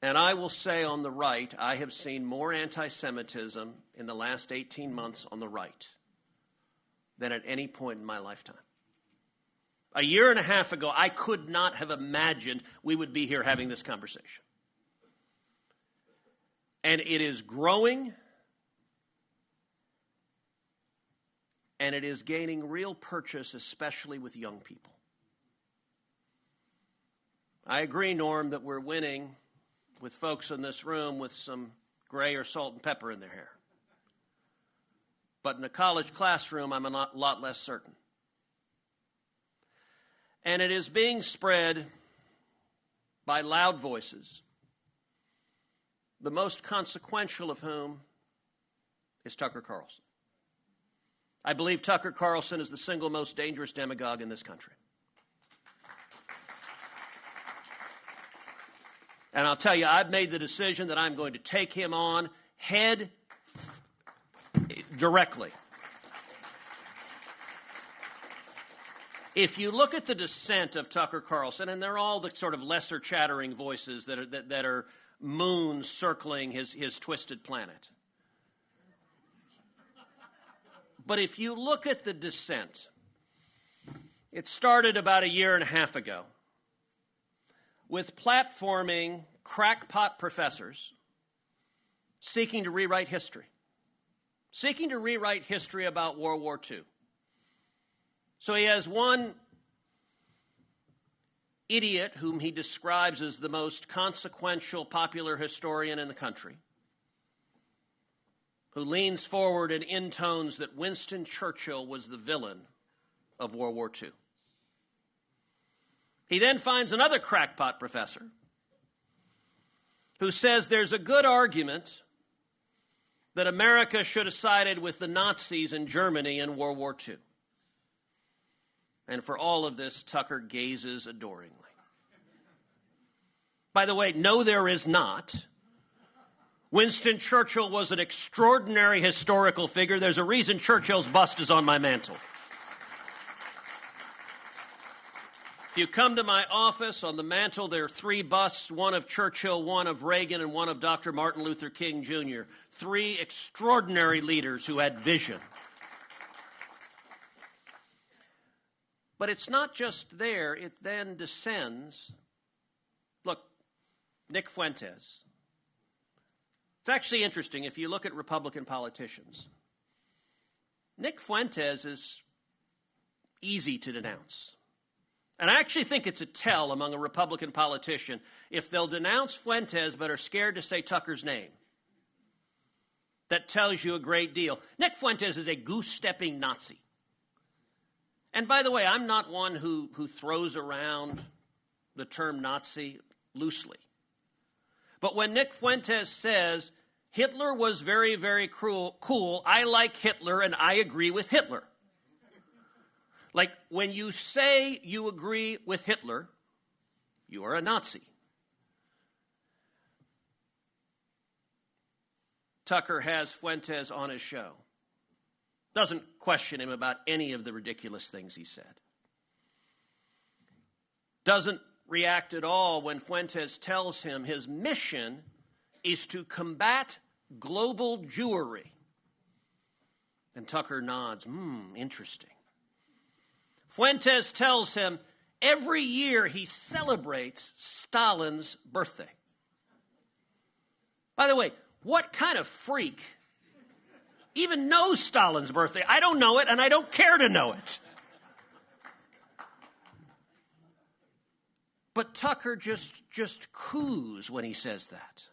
And I will say on the right, I have seen more anti-Semitism in the last 18 months on the right than at any point in my lifetime. A year and a half ago, I could not have imagined we would be here having this conversation. And it is growing, and it is gaining real purchase, especially with young people. I agree, Norm, that we're winning with folks in this room with some gray or salt and pepper in their hair. But in a college classroom, I'm a lot less certain. And it is being spread by loud voices, the most consequential of whom is Tucker Carlson. I believe Tucker Carlson is the single most dangerous demagogue in this country. And I'll tell you, I've made the decision that I'm going to take him on head directly. If you look at the dissent of Tucker Carlson, and they're all the sort of lesser chattering voices that are moons circling his twisted planet. But if you look at the dissent, it started about a year and a half ago with platforming crackpot professors seeking to rewrite history about World War II. So he has one idiot whom he describes as the most consequential popular historian in the country, who leans forward and intones that Winston Churchill was the villain of World War II. He then finds another crackpot professor who says there's a good argument that America should have sided with the Nazis in Germany in World War II. And for all of this, Tucker gazes adoringly. By the way, no, there is not. Winston Churchill was an extraordinary historical figure. There's a reason Churchill's bust is on my mantle. If you come to my office, on the mantle there are 3 busts, one of Churchill, one of Reagan, and one of Dr. Martin Luther King Jr. 3 extraordinary leaders who had vision. But it's not just there, it then descends. Look, Nick Fuentes. It's actually interesting if you look at Republican politicians. Nick Fuentes is easy to denounce. And I actually think it's a tell among a Republican politician if they'll denounce Fuentes but are scared to say Tucker's name. That tells you a great deal. Nick Fuentes is a goose-stepping Nazi. And by the way, I'm not one who throws around the term Nazi loosely. But when Nick Fuentes says, Hitler was very, very cool, I like Hitler and I agree with Hitler. Like, when you say you agree with Hitler, you are a Nazi. Tucker has Fuentes on his show. Doesn't question him about any of the ridiculous things he said. Doesn't react at all when Fuentes tells him his mission is to combat global Jewry. And Tucker nods, interesting. Fuentes tells him every year he celebrates Stalin's birthday. By the way, what kind of freak even knows Stalin's birthday? I don't know it, and I don't care to know it. But Tucker just coos when he says that.